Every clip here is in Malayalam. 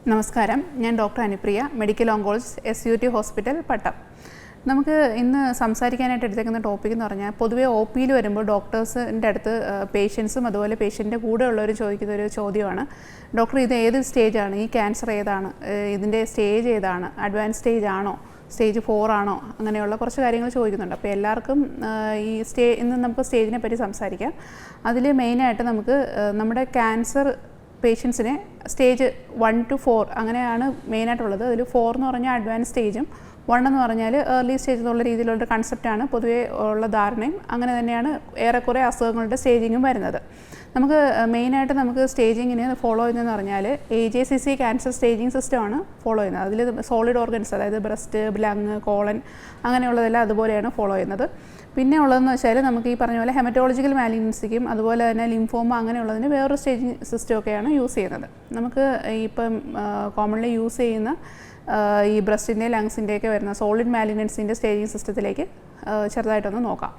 നമസ്കാരം, ഞാൻ doctor Anupriya, medical oncologist, SUT hospital, Pattom. നമുക്ക് ഇന്ന് സംസാരിക്കാനായിട്ട് എടുത്തേക്കുന്ന ടോപ്പിക് എന്ന് പറഞ്ഞാൽ, പൊതുവേ OP വരുമ്പോൾ ഡോക്ടേഴ്സിൻ്റെ അടുത്ത് പേഷ്യൻസും അതുപോലെ പേഷ്യൻ്റെ കൂടെ ഉള്ളവർ ചോദിക്കുന്ന ഒരു ചോദ്യമാണ്, ഡോക്ടർ ഇത് ഏത് സ്റ്റേജാണ്, ഈ ക്യാൻസർ ഏതാണ്, ഇതിൻ്റെ സ്റ്റേജ് ഏതാണ്, അഡ്വാൻസ് സ്റ്റേജ് ആണോ, സ്റ്റേജ് 4 ആണോ, അങ്ങനെയുള്ള കുറച്ച് കാര്യങ്ങൾ ചോദിക്കുന്നുണ്ട്. അപ്പോൾ എല്ലാവർക്കും ഇന്ന് നമുക്ക് സ്റ്റേജിനെ പറ്റി സംസാരിക്കാം. അതിൽ മെയിനായിട്ട് നമുക്ക് നമ്മുടെ ക്യാൻസർ പേഷ്യൻസിനെ സ്റ്റേജ് 1 to 4 അങ്ങനെയാണ് മെയിനായിട്ടുള്ളത്. അതിൽ 4 എന്ന് പറഞ്ഞാൽ അഡ്വാൻസ് സ്റ്റേജും 1 എന്ന് പറഞ്ഞാൽ ഏർലി സ്റ്റേജ് എന്നുള്ള രീതിയിലുള്ള കൺസെപ്റ്റാണ് പൊതുവേ ഉള്ള ധാരണയും. അങ്ങനെ തന്നെയാണ് ഏറെക്കുറെ അസുഖങ്ങളുടെ സ്റ്റേജിങ്ങും വരുന്നത്. നമുക്ക് മെയിനായിട്ട് നമുക്ക് സ്റ്റേജിങ്ങിന് ഫോളോ ചെയ്യുന്നതെന്ന് പറഞ്ഞാൽ AJCC ക്യാൻസർ സ്റ്റേജിങ് സിസ്റ്റമാണ് ഫോളോ ചെയ്യുന്നത്. അതിൽ സോളിഡ് ഓർഗൻസ്, അതായത് ബ്രസ്റ്റ്, ലങ്, കോളൻ അങ്ങനെയുള്ളതെല്ലാം അതുപോലെയാണ് ഫോളോ ചെയ്യുന്നത്. പിന്നെ ഉള്ളതെന്ന് വെച്ചാൽ നമുക്ക് ഈ പറഞ്ഞ പോലെ ഹെമറ്റോളജിക്കൽ മാലിഗ്നൻസിക്കും അതുപോലെ തന്നെ ലിംഫോമ അങ്ങനെയുള്ളതിന് വേറൊരു സ്റ്റേജിങ് സിസ്റ്റമൊക്കെയാണ് യൂസ് ചെയ്യുന്നത്. നമുക്ക് ഇപ്പം കോമൺലി യൂസ് ചെയ്യുന്ന ഈ ബ്രസ്റ്റിൻ്റെ, ലങ്സിൻ്റെയൊക്കെ വരുന്ന സോളിഡ് മാലിഗ്നൻസിൻ്റെ സ്റ്റേജിങ് സിസ്റ്റത്തിലേക്ക് ചെറുതായിട്ടൊന്ന് നോക്കാം.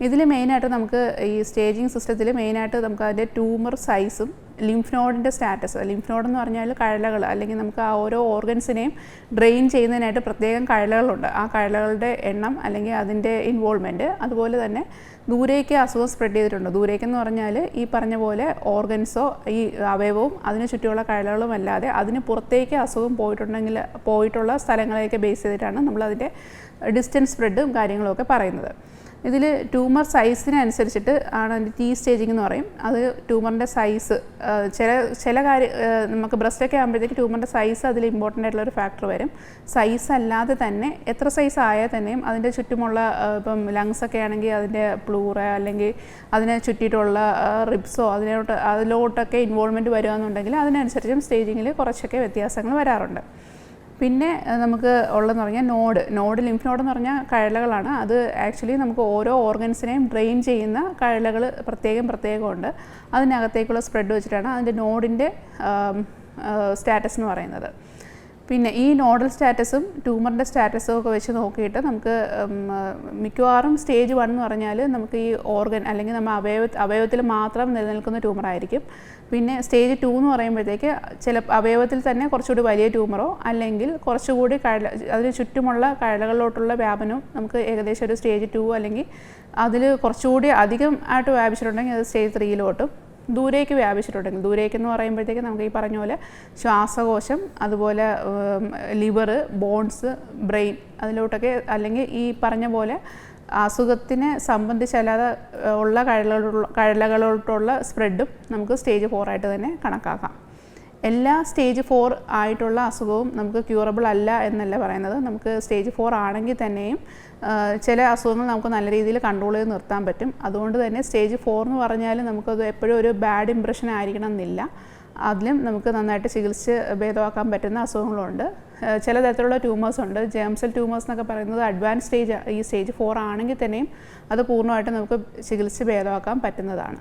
ഇതിൽ മെയിനായിട്ട് നമുക്ക് ഈ സ്റ്റേജിങ് സിസ്റ്റത്തിൽ മെയിനായിട്ട് നമുക്ക് അതിൻ്റെ ട്യൂമർ സൈസും ലിംഫ് നോഡിൻ്റെ സ്റ്റാറ്റസ്. ലിംഫ് നോഡ് എന്ന് പറഞ്ഞാൽ കഴലകൾ, അല്ലെങ്കിൽ നമുക്ക് ആ ഓരോ ഓർഗൻസിനെയും ഡ്രെയിൻ ചെയ്യുന്നതിനായിട്ട് പ്രത്യേകം കഴലകളുണ്ട്. ആ കഴലകളുടെ എണ്ണം അല്ലെങ്കിൽ അതിൻ്റെ ഇൻവോൾവ്മെൻറ്റ്, അതുപോലെ തന്നെ ദൂരേക്ക് അസുഖം സ്പ്രെഡ് ചെയ്തിട്ടുണ്ട്. ദൂരേക്കെന്ന് പറഞ്ഞാൽ ഈ പറഞ്ഞ പോലെ ഓർഗൻസോ ഈ അവയവവും അതിന് ചുറ്റുമുള്ള കഴലകളും അല്ലാതെ അതിന് പുറത്തേക്ക് അസുഖം പോയിട്ടുള്ള സ്ഥലങ്ങളെയൊക്കെ ബേസ് ചെയ്തിട്ടാണ് നമ്മളതിൻ്റെ ഡിസ്റ്റൻസ് സ്പ്രെഡും കാര്യങ്ങളൊക്കെ പറയുന്നത്. ഇതിൽ ട്യൂമർ സൈസിനനുസരിച്ചിട്ട് ആണ് അതിൻ്റെ T സ്റ്റേജിങ് എന്ന് പറയും. അത് ട്യൂമറിൻ്റെ സൈസ്, ചില നമുക്ക് ബ്രസ്റ്റൊക്കെ ആകുമ്പോഴത്തേക്ക് ട്യൂമറിൻ്റെ സൈസ് അതിൽ ഇമ്പോർട്ടൻ്റ് ആയിട്ടുള്ളൊരു ഫാക്ടർ വരും. സൈസ് അല്ലാതെ തന്നെ എത്ര സൈസ് ആയാൽ തന്നെയും അതിൻ്റെ ചുറ്റുമുള്ള ഇപ്പം ലങ്സൊക്കെ ആണെങ്കിൽ അതിൻ്റെ പ്ലൂറ അല്ലെങ്കിൽ അതിനെ ചുറ്റിയിട്ടുള്ള റിബ്സോ അതിലോട്ടൊക്കെ ഇൻവോൾവ്മെൻറ്റ് വരികയെന്നുണ്ടെങ്കിൽ അതിനനുസരിച്ചും സ്റ്റേജിങ്ങിൽ കുറച്ചൊക്കെ വ്യത്യാസങ്ങൾ വരാറുണ്ട്. പിന്നെ നമുക്ക് ഉള്ളതെന്ന് പറഞ്ഞാൽ നോഡ് ലിംഫ് നോഡ് എന്ന് പറഞ്ഞാൽ കഴലകളാണ്. അത് ആക്ച്വലി നമുക്ക് ഓരോ ഓർഗൻസിനെയും ഡ്രെയിൻ ചെയ്യുന്ന കഴലകൾ പ്രത്യേകമുണ്ട്. അതിനകത്തേക്കുള്ള സ്പ്രെഡ് വെച്ചിട്ടാണ് അതിൻ്റെ നോഡിൻ്റെ സ്റ്റാറ്റസ് എന്ന് പറയുന്നത്. പിന്നെ ഈ നോഡൽ സ്റ്റാറ്റസും ട്യൂമറിൻ്റെ സ്റ്റാറ്റസും ഒക്കെ വെച്ച് നോക്കിയിട്ട് നമുക്ക് മിക്കവാറും സ്റ്റേജ് 1 എന്ന് പറഞ്ഞാൽ നമുക്ക് ഈ ഓർഗൻ അല്ലെങ്കിൽ നമ്മൾ അവയവത്തിൽ മാത്രം നിലനിൽക്കുന്ന ട്യൂമറായിരിക്കും. പിന്നെ സ്റ്റേജ് 2 എന്ന് പറയുമ്പോഴത്തേക്ക് ചില അവയവത്തിൽ തന്നെ കുറച്ചുകൂടി വലിയ ട്യൂമറോ അല്ലെങ്കിൽ കുറച്ചുകൂടി അതിന് ചുറ്റുമുള്ള കഴലകളിലോട്ടുള്ള വ്യാപനവും നമുക്ക് ഏകദേശം ഒരു സ്റ്റേജ് 2 അല്ലെങ്കിൽ അതിൽ കുറച്ചുകൂടി അധികം ആയിട്ട് വ്യാപിച്ചിട്ടുണ്ടെങ്കിൽ അത് സ്റ്റേജ് 3 ദൂരേക്ക് വ്യാപിച്ചിട്ടുണ്ടെങ്കിൽ, ദൂരേക്കെന്ന് പറയുമ്പോഴത്തേക്ക് നമുക്ക് ഈ പറഞ്ഞ പോലെ ശ്വാസകോശം, അതുപോലെ ലിവർ, ബോൺസ്, ബ്രെയിൻ അതിലോട്ടൊക്കെ, അല്ലെങ്കിൽ ഈ പറഞ്ഞ പോലെ അസുഖത്തിനെ സംബന്ധിച്ചല്ലാതെ ഉള്ള കഴലകളോട്ടുള്ള സ്പ്രെഡും നമുക്ക് സ്റ്റേജ് 4 ആയിട്ട് തന്നെ കണക്കാക്കാം. എല്ലാ സ്റ്റേജ് 4 ആയിട്ടുള്ള അസുഖവും നമുക്ക് ക്യൂറബിൾ അല്ല എന്നല്ല പറയുന്നത്. നമുക്ക് സ്റ്റേജ് 4 ആണെങ്കിൽ തന്നെയും ചില അസുഖങ്ങൾ നമുക്ക് നല്ല രീതിയിൽ കൺട്രോൾ ചെയ്ത് നിർത്താൻ പറ്റും. അതുകൊണ്ട് തന്നെ സ്റ്റേജ് 4 എന്ന് പറഞ്ഞാൽ നമുക്കത് എപ്പോഴും ഒരു ബാഡ് ഇംപ്രഷൻ ആയിരിക്കണം എന്നില്ല. അതിലും നമുക്ക് നന്നായിട്ട് ചികിത്സിച്ച് ഭേദമാക്കാൻ പറ്റുന്ന അസുഖങ്ങളുണ്ട്. ചില തരത്തിലുള്ള ട്യൂമേഴ്സ് ഉണ്ട്, ജേം സെൽ ട്യൂമേഴ്സ് എന്നൊക്കെ പറയുന്നത് അഡ്വാൻസ് സ്റ്റേജ്, ഈ സ്റ്റേജ് 4 ആണെങ്കിൽ തന്നെയും അത് പൂർണ്ണമായിട്ട് നമുക്ക് ചികിത്സിച്ച് ഭേദമാക്കാൻ പറ്റുന്നതാണ്.